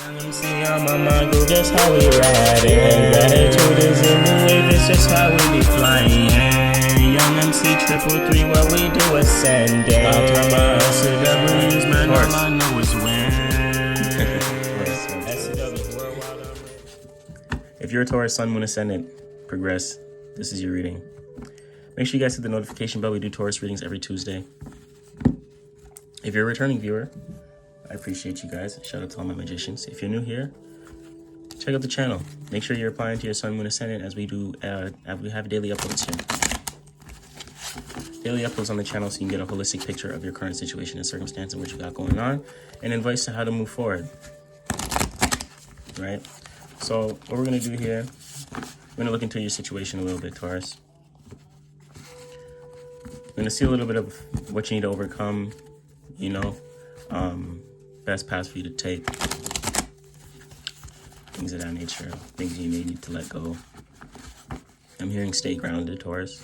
See on my mind, go, that's how we ride it. Gratitude is in the wave, it's just how we be flying. Young MC 333, what we do ascendant. I'll turn my SCWs, man, all I know is win. If you're a Taurus, Sun, Moon, Ascendant, Progress, this is your reading. Make sure you guys hit the notification bell. We do Taurus readings every Tuesday. If you're a returning viewer, I appreciate you guys. Shout out to all my magicians. If you're new here, check out the channel. Make sure you're applying to your Sun, Moon, Ascendant as we do. We have daily uploads here. Daily uploads on the channel so you can get a holistic picture of your current situation and circumstance and what you got going on, and advice on how to move forward. Right? So what we're gonna do here, we're gonna look into your situation a little bit, Taurus. We're gonna see a little bit of what you need to overcome, you know, best paths for you to take, things of that nature, things you may need to let go. I'm hearing stay grounded, Taurus.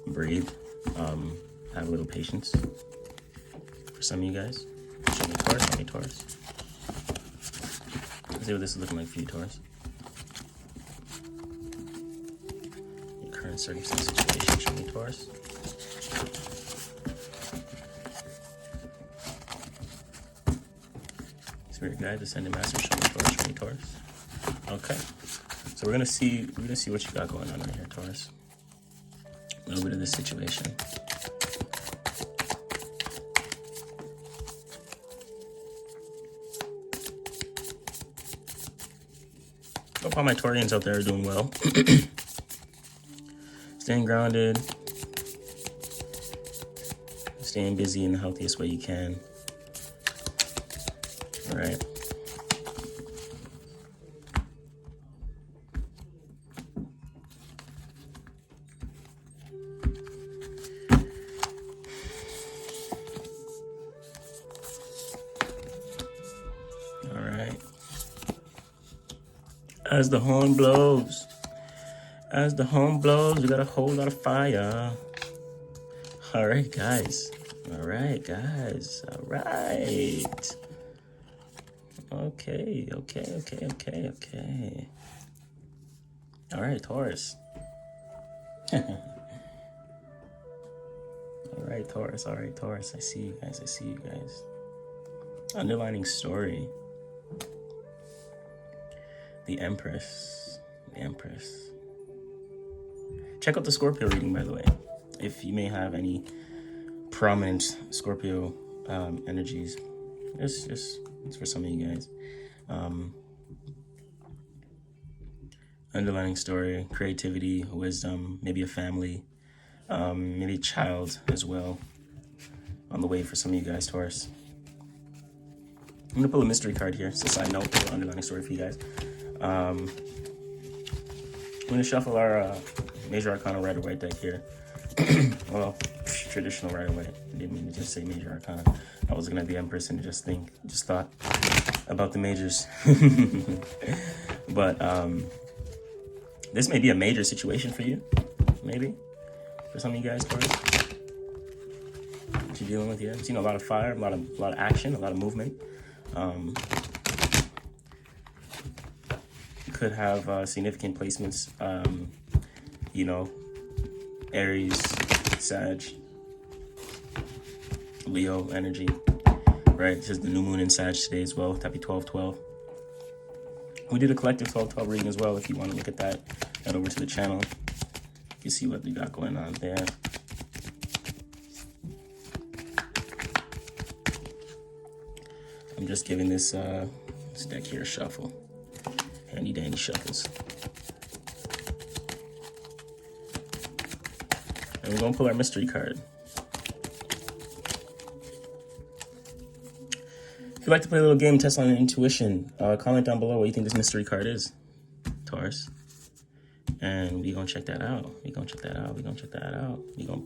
Breathe. Have a little patience. For some of you guys, show me Taurus, show me Taurus. Let's see what this is looking like for you, Taurus. Your current circumstance, situation, show me Taurus. Spirit guide, descendant master, show me Taurus. Okay, so we're gonna see what you got going on right here, Taurus. A little bit of this situation. Hope all my Taurians out there are doing well. Staying grounded, staying busy in the healthiest way you can. All right. All right. As the horn blows, we got a whole lot of fire. All right, guys. All right. Okay. All right, Taurus. All right, Taurus. I see you guys. Underlining story. The Empress. Check out the Scorpio reading, by the way. If you may have any prominent Scorpio energies. It's for some of you guys. Underlining story, creativity, wisdom, maybe a family, maybe a child as well on the way for some of you guys, Taurus. I'm gonna pull a mystery card here. It's a side note, for underlining story for you guys. I'm gonna shuffle our Major Arcana Rider-Waite deck here. Well, traditional Rider-Waite. I didn't mean to just say Major Arcana. I was gonna be Empress and just thought about the majors. But this may be a major situation for you, maybe for some of you guys, Taurus. What you're dealing with here? I've seen a lot of fire, a lot of action, a lot of movement. Could have significant placements, you know, Aries, Sag, Leo energy, right? This is the new moon in Sag today as well. Happy 12/12. We did a collective 12/12 reading as well. If you want to look at that, head over to the channel. You can see what we got going on there. I'm just giving this deck here a shuffle. Handy dandy shuffles. And we're gonna pull our mystery card. If you'd like to play a little game, test on your intuition, comment down below what you think this mystery card is, Taurus. And we're gonna check that out. We're gonna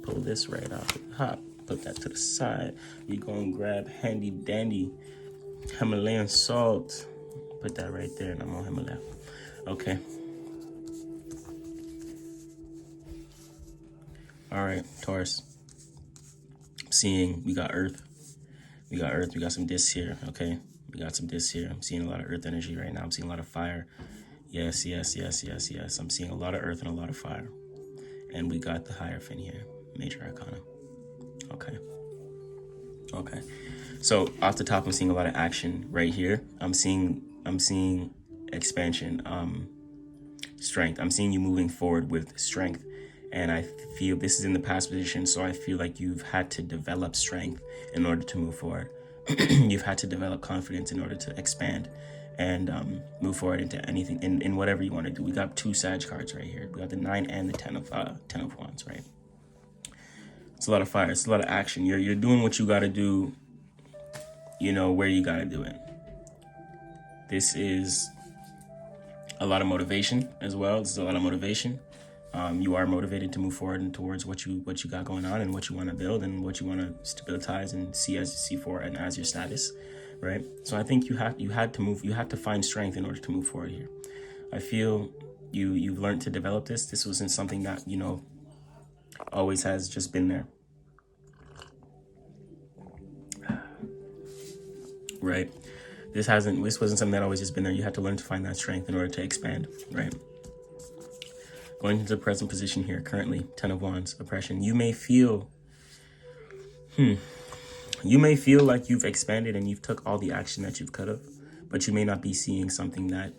pull this right off the top, put that to the side. We're gonna grab handy dandy Himalayan salt. Put that right there, and I'm on Himalaya. Okay. All right, Taurus. Seeing we got Earth. We got some discs here, okay? We got some discs here. I'm seeing a lot of earth energy right now. I'm seeing a lot of fire. Yes, yes, yes, yes, yes. I'm seeing a lot of earth and a lot of fire. And we got the Hierophant here, Major Arcana. Okay. Okay. So off the top, I'm seeing a lot of action right here. I'm seeing expansion, strength. I'm seeing you moving forward with strength. And I feel this is in the past position, so I feel like you've had to develop strength in order to move forward. You've had to develop confidence in order to expand and move forward into anything, in whatever you want to do. We got 2 Sag cards right here. We got the 9 and the 10 of Wands, right? It's a lot of fire. It's a lot of action. You're doing what you got to do, you know, where you got to do it. This is a lot of motivation as well. This is a lot of motivation. You are motivated to move forward and towards what you got going on and what you want to build and what you want to stabilize and see for and as your status, right? So I think you had to find strength in order to move forward here. I feel you've learned to develop this. This wasn't something that, you know, always has just been there, right? This wasn't something that always just been there. You had to learn to find that strength in order to expand, right? Going into the present position here, currently, 10 of Wands, oppression. You may feel like you've expanded and you've took all the action that you could have, but you may not be seeing something that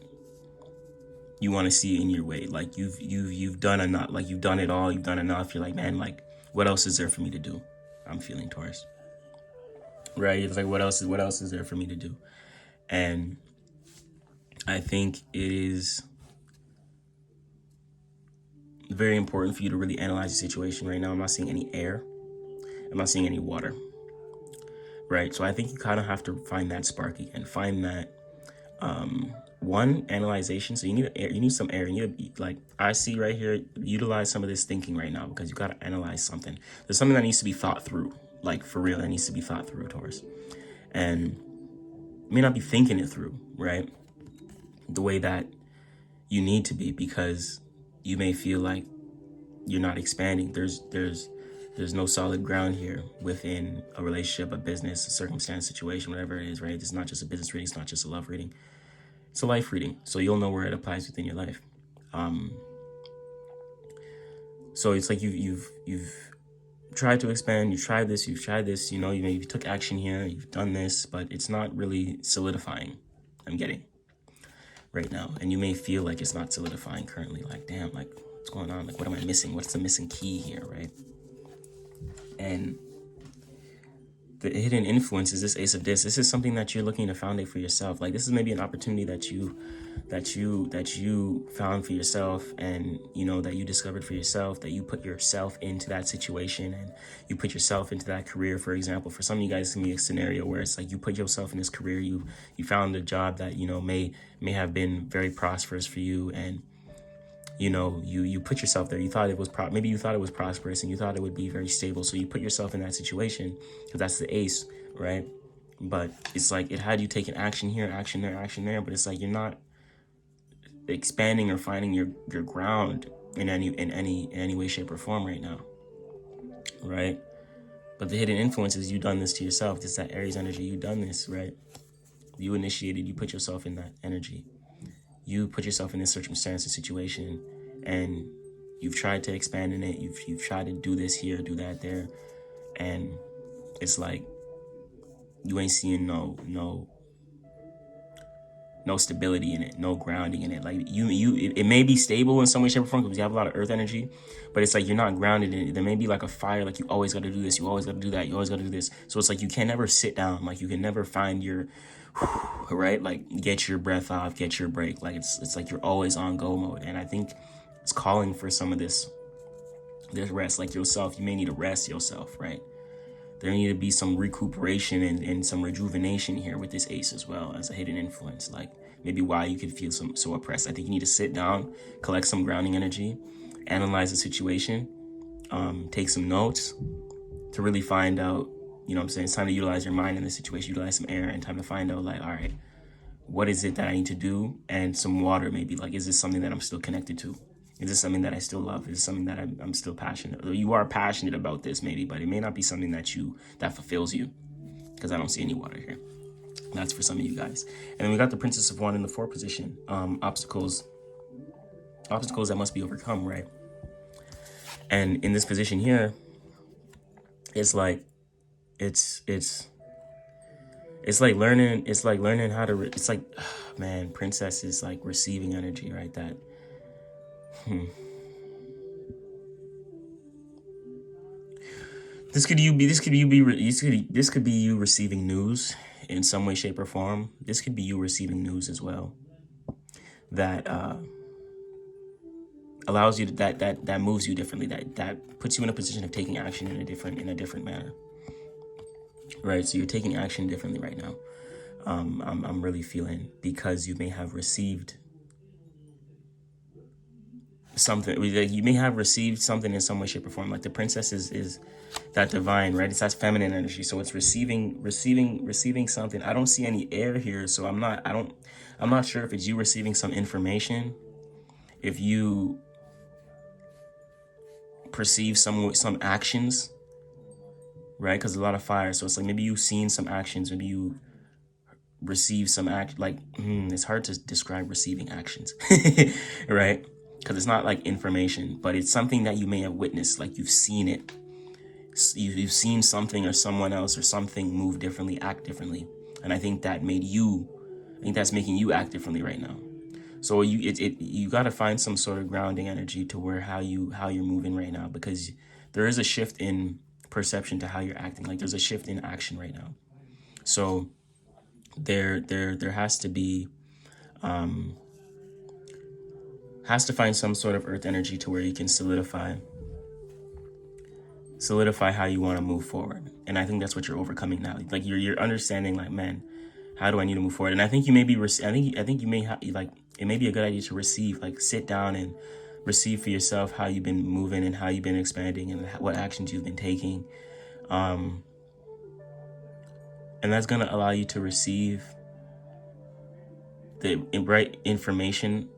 you want to see in your way. Like you've done enough, like you've done it all, you've done enough. You're like, man, like what else is there for me to do? I'm feeling Taurus, right? It's like, what else is there for me to do? And I think it is very important for you to really analyze the situation right now. I'm not seeing any air. I'm not seeing any water, right? So I think you kind of have to find that spark again, find that one, analyzation. So you need air, you need some air. You need, like I see right here, utilize some of this thinking right now, because you got to analyze something. There's something that needs to be thought through, like for real, that needs to be thought through, Taurus. And you may not be thinking it through, right, the way that you need to be, because you may feel like you're not expanding. There's no solid ground here within a relationship, a business, a circumstance, situation, whatever it is, right? It's not just a business reading. It's not just a love reading. It's a life reading. So you'll know where it applies within your life. So it's like you've tried to expand. You've tried this. You know, you maybe took action here. You've done this, but it's not really solidifying. I'm getting right now, and you may feel like it's not solidifying currently. Like, damn, like what's going on? Like, what am I missing? What's the missing key here, right? And the hidden influence is this Ace of Discs. This is something that you're looking to foundate for yourself. Like, this is maybe an opportunity that you found for yourself, and you know, that you discovered for yourself, that you put yourself into that situation and you put yourself into that career. For example, for some of you guys, it's gonna be a scenario where it's like you put yourself in this career, you found a job that, you know, may have been very prosperous for you, and you know, you put yourself there. You thought it was maybe you thought it was prosperous and you thought it would be very stable. So you put yourself in that situation because that's the ace, right? But it's like it had you taking action here, action there, action there. But it's like you're not expanding or finding your ground in any way, shape, or form right now, right? But the hidden influence is you done this to yourself. It's that Aries energy. You done this, right? You initiated. You put yourself in that energy. You put yourself in this circumstance and situation, and you've tried to expand in it. You've tried to do this here, do that there, and it's like you ain't seeing no stability in it, no grounding in it. Like it may be stable in some way, shape, or form because you have a lot of earth energy, but it's like you're not grounded in it. There may be like a fire, like you always got to do this, you always got to do that, you always got to do this. So it's like you can never sit down, like you can never find your right, like get your breath off, get your break. Like it's like you're always on go mode. And I think it's calling for some of this rest. Like yourself, you may need to rest yourself, right? There need to be some recuperation and some rejuvenation here with this ace as well as a hidden influence. Like maybe why you could feel so oppressed. I think you need to sit down, collect some grounding energy, analyze the situation, take some notes to really find out, you know what I'm saying? It's time to utilize your mind in this situation, utilize some air, and time to find out, like, all right, what is it that I need to do? And some water, maybe. Like, is this something that I'm still connected to? Is this something that I still love? Is this something that I'm still passionate? You are passionate about this, maybe, but it may not be something that fulfills you, because I don't see any water here. That's for some of you guys. And then we got the Princess of Wands in the 4th position. Obstacles that must be overcome, right? And in this position here, it's like it's like learning how to it's like man, Princess is like receiving energy, right? That this could be you receiving news in some way, shape, or form. This could be you receiving news as well that allows you to, that moves you differently, that puts you in a position of taking action in a different manner, right? So you're taking action differently right now. I'm really feeling, because you may have received something. You may have received something in some way, shape, or form. Like the Princess is that divine, right? It's that feminine energy. So it's receiving something. I don't see any air here, so I'm not sure if it's you receiving some information, if you perceive some actions, right? Because a lot of fire. So it's like maybe you've seen some actions, maybe you receive some it's hard to describe receiving actions, right? Because it's not like information, but it's something that you may have witnessed, like you've seen it. You've seen something or someone else or something move differently, act differently. And I think that's making you act differently right now. So you got to find some sort of grounding energy to where how you're moving right now, because there is a shift in perception to how you're acting. Like there's a shift in action right now. So there has to be has to find some sort of earth energy to where you can solidify how you want to move forward. And I think that's what you're overcoming now. Like you're understanding, like, man, how do I need to move forward? And I think you may be I think you may have, like, it may be a good idea to receive, like sit down and receive for yourself how you've been moving and how you've been expanding and what actions you've been taking. And that's going to allow you to receive the right information,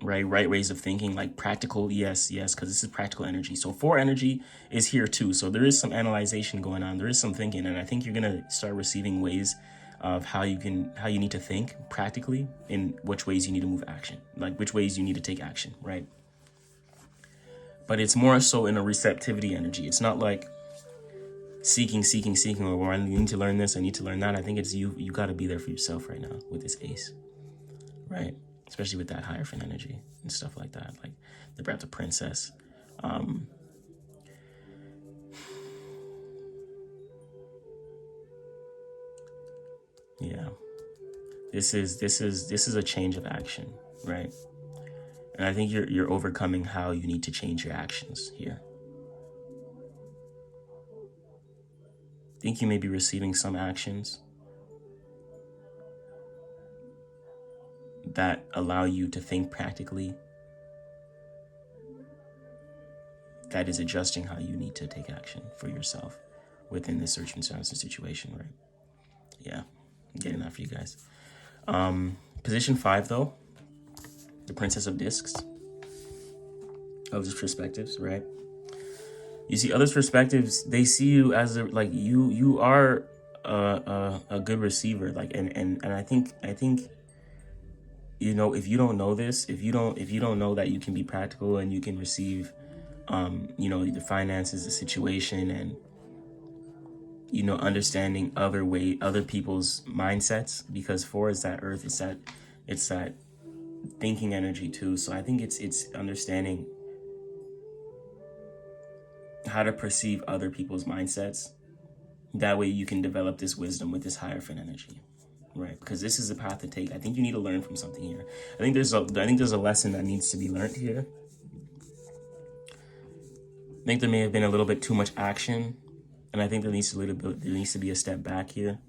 right ways of thinking, like practical, yes, because this is practical energy. So 4 energy is here too. So there is some analyzation going on. There is some thinking, and I think you're going to start receiving ways of how you need to think practically, in which ways you need to move action, like which ways you need to take action, right? But it's more so in a receptivity energy. It's not like seeking, or I need to learn this, I need to learn that. I think it's you got to be there for yourself right now with this ace, right? Especially with that Hierophant energy and stuff like that, like the Breath of Princess. Yeah, this is a change of action, right? And I think you're overcoming how you need to change your actions here. I think you may be receiving some actions that allow you to think practically, that is adjusting how you need to take action for yourself within this circumstance situation, right? Yeah, I'm getting that for you guys. Position 5, though, the Princess of Discs, others' perspectives, right? You see others' perspectives, they see you as you are a good receiver, like, and I think you know, if you don't know this, if you don't know that you can be practical and you can receive you know, the finances, the situation, and you know, understanding other people's mindsets, because 4 is that earth, it's that thinking energy too. So I think it's understanding how to perceive other people's mindsets. That way you can develop this wisdom with this Hierophant energy, right? Because this is the path to take. I think you need to learn from something here. I think there's a lesson that needs to be learned here. I think there may have been a little bit too much action, and I think there needs to be a step back here.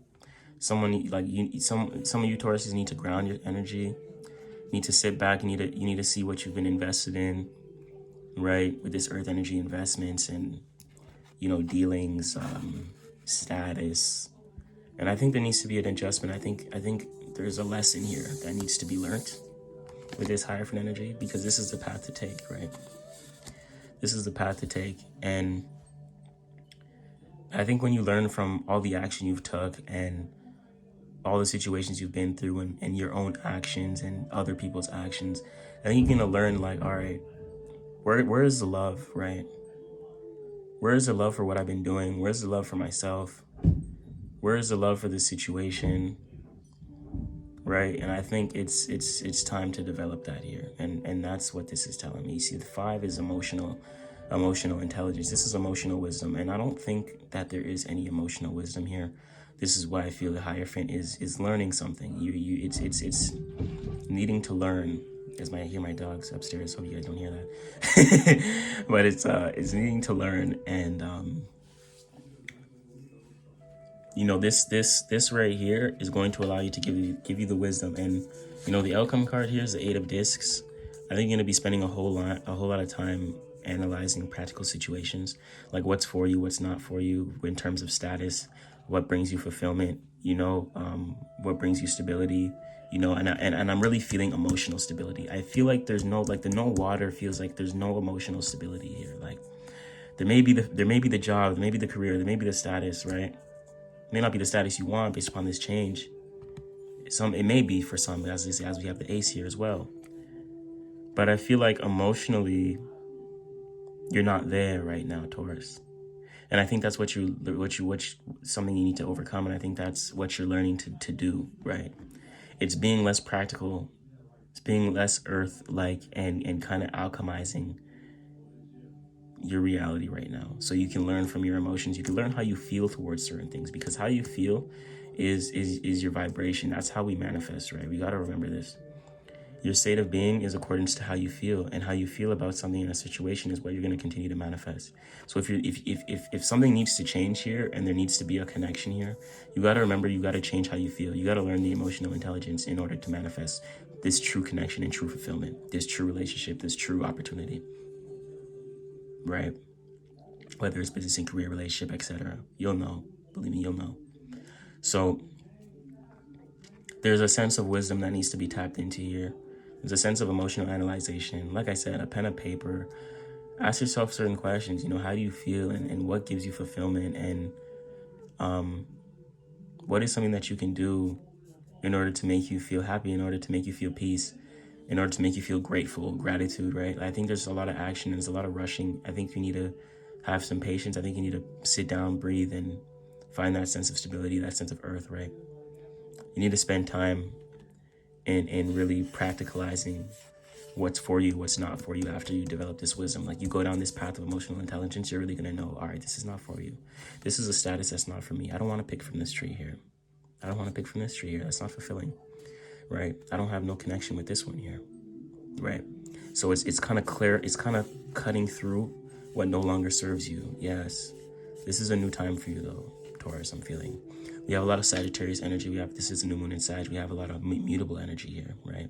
Some of you Tauruses need to ground your energy. You need to sit back. You need to see what you've been invested in, right? With this earth energy investments and, you know, dealings, status. And I think there needs to be an adjustment. I think there's a lesson here that needs to be learned with this Hierophant energy, because this is the path to take, right? This is the path to take. And I think when you learn from all the action you've took and all the situations you've been through and your own actions and other people's actions. I think you're gonna learn, like, all right, where is the love, right? Where is the love for what I've been doing? Where's the love for myself? Where is the love for this situation, right? And I think it's time to develop that here, and that's what this is telling me. You see, the 5 is emotional intelligence. This is emotional wisdom, and I don't think that there is any emotional wisdom here. This is why I feel the Hierophant is learning something. It's needing to learn. I hear my dogs upstairs. Hope you guys don't hear that. But it's needing to learn, and this right here is going to allow you to give you the wisdom. And the outcome card here is the 8 of Discs. I think you're gonna be spending a whole lot of time analyzing practical situations, like what's for you, what's not for you in terms of status, what brings you fulfillment, what brings you stability, and I'm really feeling emotional stability. I feel like there's no, like, the no water feels like there's no emotional stability here. Like, there may be the job, there may be the career, there may be the status, right? It may not be the status you want based upon this change. It may be for some, as we have the Ace here as well. But I feel like emotionally, you're not there right now, Taurus. And I think that's something you need to overcome. And I think that's what you're learning to do, right? It's being less practical. It's being less earth-like and kind of alchemizing your reality right now. So you can learn from your emotions. You can learn how you feel towards certain things, because how you feel is your vibration. That's how we manifest, right? We got to remember this. Your state of being is accordance to how you feel, and how you feel about something in a situation is what you're going to continue to manifest. So if something needs to change here, and there needs to be a connection here, you got to remember, you got to change how you feel. You got to learn the emotional intelligence in order to manifest this true connection and true fulfillment, this true relationship, this true opportunity, right? Whether it's business and career, relationship, etc. You'll know. Believe me, you'll know. So there's a sense of wisdom that needs to be tapped into here. There's a sense of emotional analyzation. Like I said, a pen and paper. Ask yourself certain questions. How do you feel, and what gives you fulfillment, and what is something that you can do in order to make you feel happy, in order to make you feel peace, in order to make you feel grateful, gratitude, right? I think there's a lot of action, there's a lot of rushing. I think you need to have some patience. I think you need to sit down, breathe, and find that sense of stability, that sense of earth, right? You need to spend time in really practicalizing what's for you, what's not for you after you develop this wisdom. Like, you go down this path of emotional intelligence, you're really going to know, all right, this is not for you. This is a status that's not for me. I don't want to pick from this tree here. I don't want to pick from this tree here. That's not fulfilling, right? I don't have no connection with this one here, right? So it's kind of clear. It's kind of cutting through what no longer serves you. Yes, this is a new time for you, though, Taurus, I'm feeling. We have a lot of Sagittarius energy. This is a new moon in Sag. We have a lot of mutable energy here, right?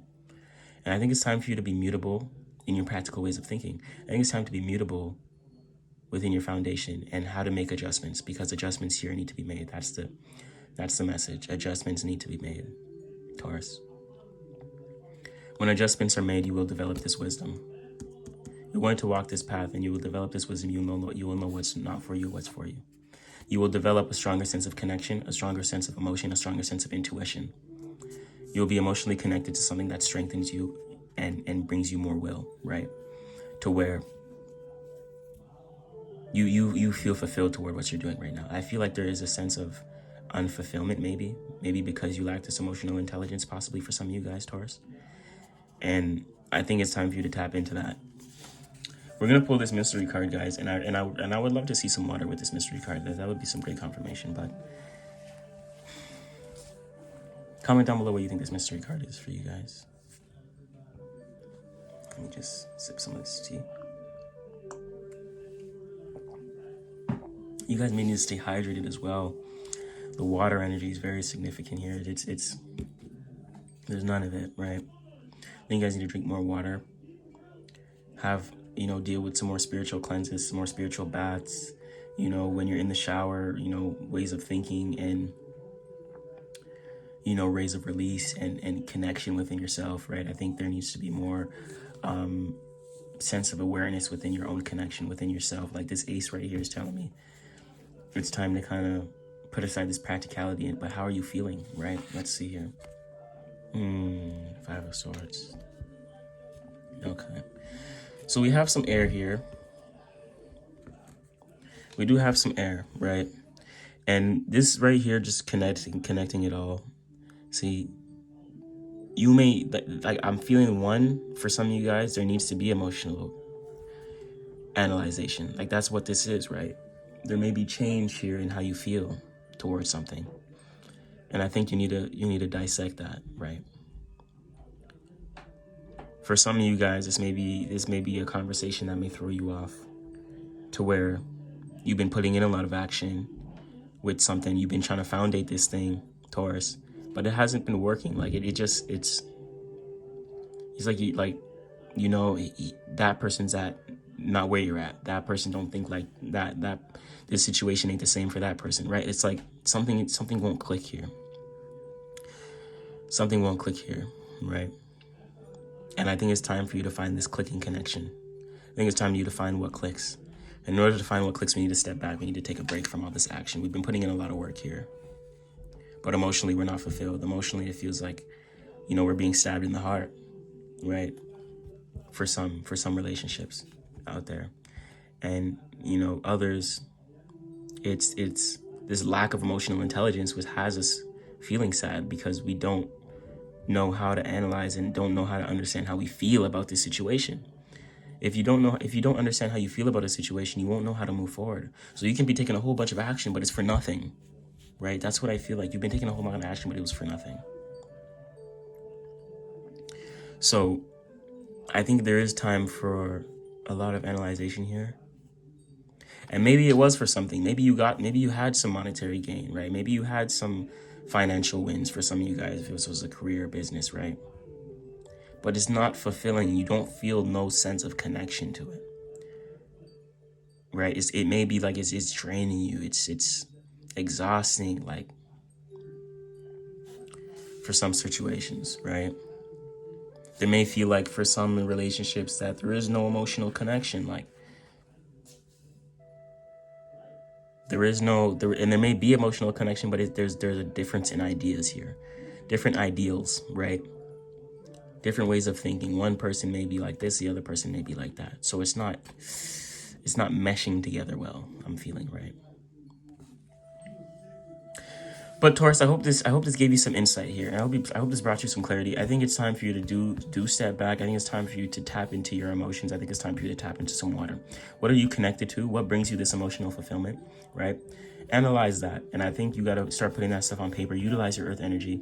And I think it's time for you to be mutable in your practical ways of thinking. I think it's time to be mutable within your foundation and how to make adjustments, because adjustments here need to be made. That's the message. Adjustments need to be made, Taurus. When adjustments are made, you will develop this wisdom. You're going to walk this path, and you will develop this wisdom. You will know what's not for you, what's for you. You will develop a stronger sense of connection, a stronger sense of emotion, a stronger sense of intuition. You'll be emotionally connected to something that strengthens you and brings you more will, right? To where you feel fulfilled toward what you're doing right now. I feel like there is a sense of unfulfillment, maybe because you lack this emotional intelligence, possibly for some of you guys, Taurus. And I think it's time for you to tap into that. We're gonna pull this mystery card, guys, and I would love to see some water with this mystery card. That would be some great confirmation. But comment down below what you think this mystery card is for you guys. Let me just sip some of this tea. You guys may need to stay hydrated as well. The water energy is very significant here. It's there's none of it, right? I think you guys need to drink more water. Deal with some more spiritual cleanses, some more spiritual baths, when you're in the shower, ways of thinking and, ways of release and connection within yourself, right? I think there needs to be more sense of awareness within your own connection within yourself. Like this Ace right here is telling me it's time to kind of put aside this practicality, but how are you feeling, right? Let's see here. Five of Swords. Okay. So we have some air here. We do have some air, right? And this right here, just connecting it all. See, you may, like I'm feeling one, for some of you guys, there needs to be emotional analyzation. Like that's what this is, right? There may be change here in how you feel towards something. And I think you need to dissect that, right? For some of you guys, this may be a conversation that may throw you off, to where you've been putting in a lot of action with something. You've been trying to foundate this thing, Taurus, but it hasn't been working. Like it's like that person's at not where you're at. That person don't think like that this situation ain't the same for that person, right? It's like something won't click here. Something won't click here, right? And I think it's time for you to find this clicking connection. I think it's time for you to find what clicks. And in order to find what clicks, we need to step back. We need to take a break from all this action. We've been putting in a lot of work here, but emotionally we're not fulfilled. Emotionally, it feels like, we're being stabbed in the heart, right? For some relationships out there. And, others, it's this lack of emotional intelligence which has us feeling sad because we don't know how to analyze and don't know how to understand how we feel about this situation. If you don't understand how you feel about a situation, you won't know how to move forward. So you can be taking a whole bunch of action, but it's for nothing, right? That's what I feel like. You've been taking a whole lot of action, but it was for nothing. So I think there is time for a lot of analyzation here. And maybe it was for something. Maybe you had some monetary gain, right? Maybe you had some financial wins for some of you guys if this was a career, business, right? But it's not fulfilling. You don't feel no sense of connection to it, right? It may be like it's draining you. It's exhausting, like for some situations, right? There may feel like for some relationships that there is no emotional connection, like and there may be emotional connection, but there's a difference in ideas here, different ideals, right? Different ways of thinking. One person may be like this, the other person may be like that. So it's not meshing together well, I'm feeling, right? But Taurus, I hope this gave you some insight here. And I hope this brought you some clarity. I think it's time for you to do step back. I think it's time for you to tap into your emotions. I think it's time for you to tap into some water. What are you connected to? What brings you this emotional fulfillment, right? Analyze that. And I think you got to start putting that stuff on paper. Utilize your earth energy.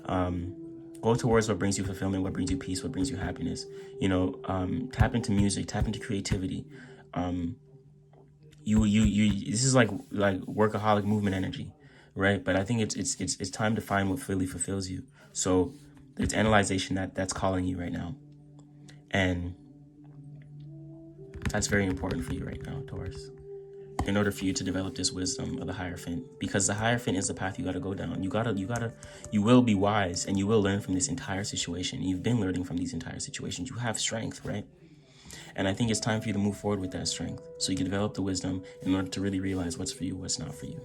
Go towards what brings you fulfillment, what brings you peace, what brings you happiness. Tap into music, tap into creativity. This is like workaholic movement energy, right? But I think it's time to find what really fulfills you. So there's analyzation that's calling you right now, and that's very important for you right now, Taurus. In order for you to develop this wisdom of the Hierophant, because the Hierophant is the path you got to go down. You will be wise, and you will learn from this entire situation. You've been learning from these entire situations. You have strength, right? And I think it's time for you to move forward with that strength, so you can develop the wisdom in order to really realize what's for you, what's not for you.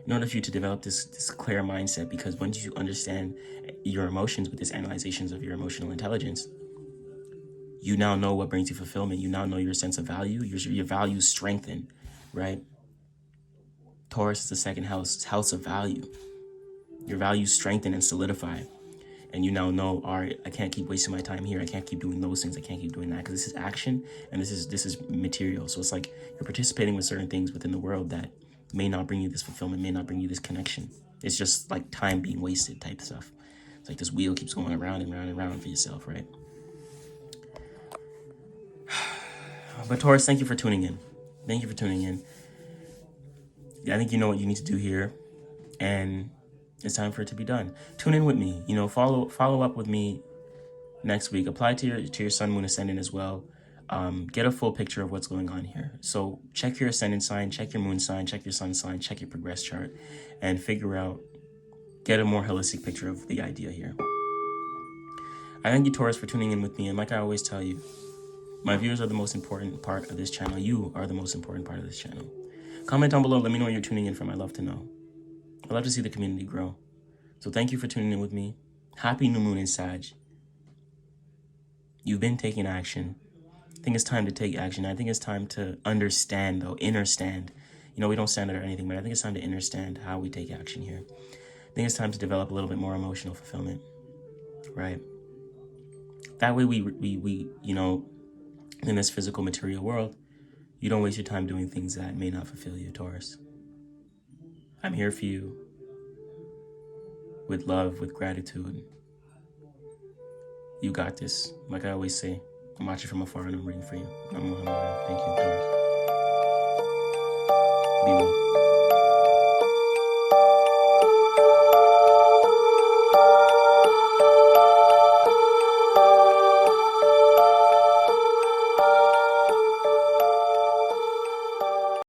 In order for you to develop this clear mindset, because once you understand your emotions with this analyzations of your emotional intelligence, you now know what brings you fulfillment. You now know your sense of value. Your values strengthen, right? Taurus is the second house, it's house of value. Your values strengthen and solidify. And you now know, all right, I can't keep wasting my time here. I can't keep doing those things. I can't keep doing that, because this is action and this is material. So it's like you're participating with certain things within the world that may not bring you this fulfillment, may not bring you this connection. It's just like time being wasted type stuff. It's like this wheel keeps going around and round and round for yourself, right? But Taurus, thank you for tuning in. Thank you for tuning in. I think you know what you need to do here, and it's time for it to be done. Tune in with me. Follow up with me next week. Apply to your sun, moon, ascendant as well. Get a full picture of what's going on here. So check your ascendant sign, check your moon sign, check your sun sign, check your progress chart, and get a more holistic picture of the idea here. I thank you, Taurus, for tuning in with me. And like I always tell you, my viewers are the most important part of this channel. You are the most important part of this channel. Comment down below. Let me know where you're tuning in from. I'd love to know. I love to see the community grow. So thank you for tuning in with me. Happy new moon in Sag. You've been taking action. I think it's time to take action. I think it's time to understand, though, understand. You know, we don't stand under anything, but I think it's time to understand how we take action here. I think it's time to develop a little bit more emotional fulfillment, right? That way we you know, in this physical material world, you don't waste your time doing things that may not fulfill you, Taurus. I'm here for you with love, with gratitude. You got this. Like I always say, I'm watching from afar and I'm rooting for you. Thank you, Taurus. Be well.